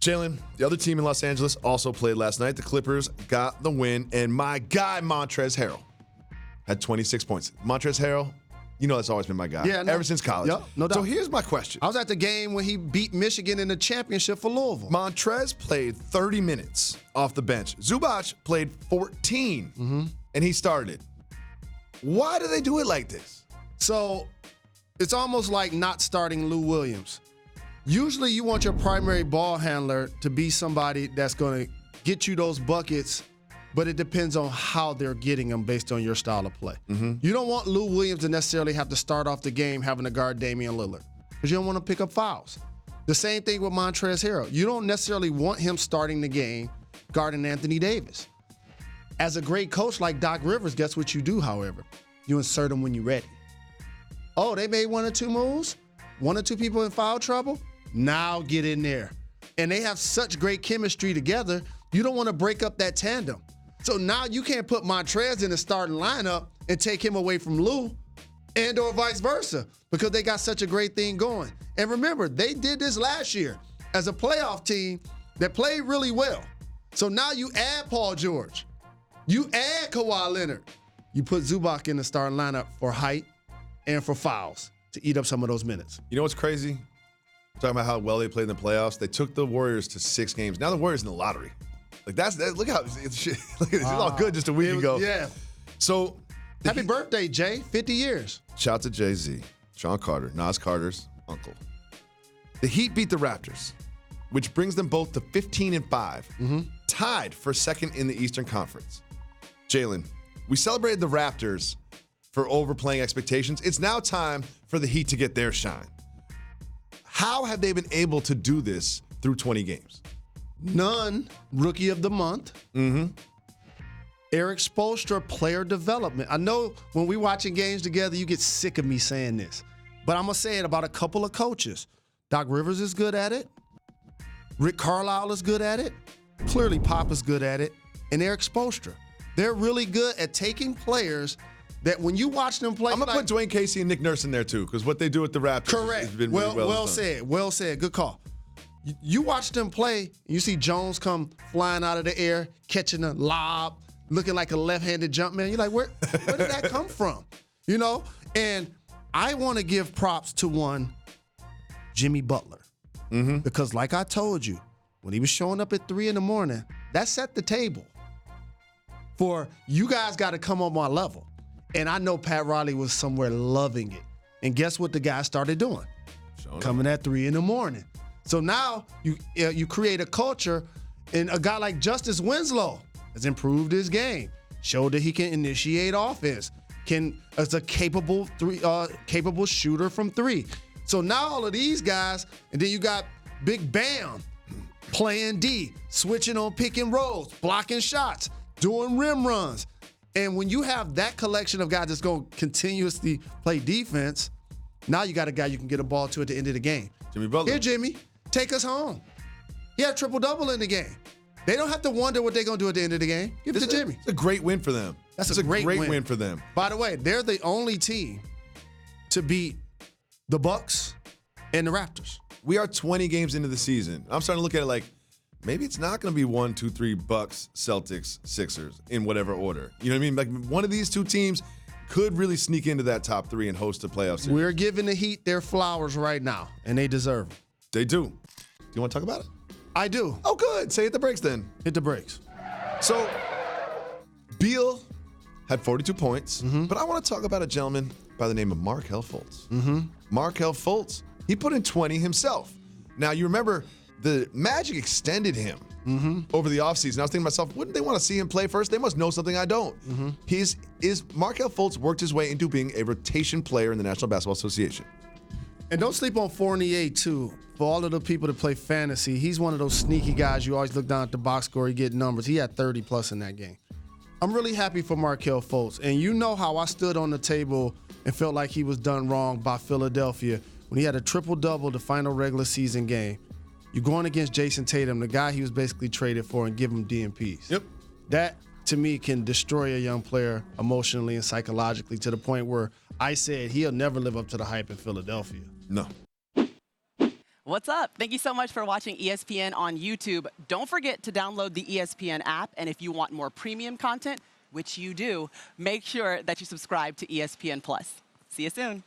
Jalen, the other team in Los Angeles also played last night. The Clippers got the win, and my guy, Montrezl Harrell, had 26 points. Montrezl Harrell, you know that's always been my guy. Yeah, ever since college. Yep, no doubt. So here's my question. I was at the game when he beat Michigan in the championship for Louisville. Montrezl played 30 minutes off the bench. Zubac played 14, and he started. Why do they do it like this? So it's almost like not starting Lou Williams. Usually you want your primary ball handler to be somebody that's going to get you those buckets, but it depends on how they're getting them based on your style of play. You don't want Lou Williams to necessarily have to start off the game having to guard Damian Lillard because you don't want to pick up fouls. The same thing with Montrezl Harrell. You don't necessarily want him starting the game guarding Anthony Davis. As a great coach like Doc Rivers, guess what you do, however? You insert him when you're ready. Oh, they made one or two moves? One or two people in foul trouble? Now get in there. And they have such great chemistry together, you don't want to break up that tandem. So now you can't put Montrezl in the starting lineup and take him away from Lou and or vice versa because they got such a great thing going. And remember, they did this last year as a playoff team that played really well. So now you add Paul George. You add Kawhi Leonard. You put Zubac in the starting lineup for height and for fouls to eat up some of those minutes. You know what's crazy? Talking about how well they played in the playoffs. They took the Warriors to 6 games. Now the Warriors in the lottery. Like look how it's all good just a week ago. Yeah. So happy birthday, Jay. 50 years. Shout out to Jay-Z, Sean Carter, Nas Carter's uncle. The Heat beat the Raptors, which brings them both to 15-5, tied for second in the Eastern Conference. Jalen, we celebrated the Raptors for overplaying expectations. It's now time for the Heat to get their shine. How have they been able to do this through 20 games? None. Rookie of the month. Eric Spoelstra, player development. I know when we watching games together, you get sick of me saying this, but I'm going to say it about a couple of coaches. Doc Rivers is good at it. Rick Carlisle is good at it. Clearly Pop is good at it. And Eric Spoelstra. They're really good at taking players that when you watch them play. I'm going to put Dwayne Casey and Nick Nurse in there too, because what they do with the Raptors has been really well said. Well said. Good call. You watch them play, you see Jones come flying out of the air, catching a lob, looking like a left-handed jump man. You're like, where did that come from? You know? And I want to give props to one, Jimmy Butler. Because like I told you, when he was showing up at 3 in the morning, that set the table for you guys got to come on my level. And I know Pat Riley was somewhere loving it. And guess what the guy started doing? Coming at 3 in the morning. So now you create a culture, and a guy like Justice Winslow has improved his game, showed that he can initiate offense, is a capable shooter from 3. So now all of these guys, and then you got Big Bam playing D, switching on pick and rolls, blocking shots, doing rim runs. And when you have that collection of guys that's going to continuously play defense, now you got a guy you can get a ball to at the end of the game. Jimmy Butler. Here, Jimmy, take us home. He had a triple-double in the game. They don't have to wonder what they're going to do at the end of the game. Give it to Jimmy. It's a great win for them. That's a great win for them. By the way, they're the only team to beat the Bucks and the Raptors. We are 20 games into the season. I'm starting to look at it like, maybe it's not going to be 1, 2, 3 Bucks, Celtics, Sixers in whatever order. You know what I mean? Like one of these two teams could really sneak into that top 3 and host a playoff series. We're giving the Heat their flowers right now, and they deserve them. They do. Do you want to talk about it? I do. Oh, good. Say hit the brakes then. Hit the brakes. So, Beal had 42 points, but I want to talk about a gentleman by the name of Markelle Fultz. Markelle Fultz, he put in 20 himself. Now, you remember the Magic extended him over the offseason. I was thinking to myself, wouldn't they want to see him play first? They must know something I don't. Markelle Fultz worked his way into being a rotation player in the National Basketball Association. And don't sleep on Fournier, too. For all of the people that play fantasy, he's one of those sneaky guys you always look down at the box score, you get numbers. He had 30-plus in that game. I'm really happy for Markelle Fultz. And you know how I stood on the table and felt like he was done wrong by Philadelphia when he had a triple-double the final regular season game. You're going against Jason Tatum, the guy he was basically traded for, and give him DNPs. Yep. That, to me, can destroy a young player emotionally and psychologically to the point where I said he'll never live up to the hype in Philadelphia. No. What's up? Thank you so much for watching ESPN on YouTube. Don't forget to download the ESPN app, and if you want more premium content, which you do, make sure that you subscribe to ESPN+. See you soon.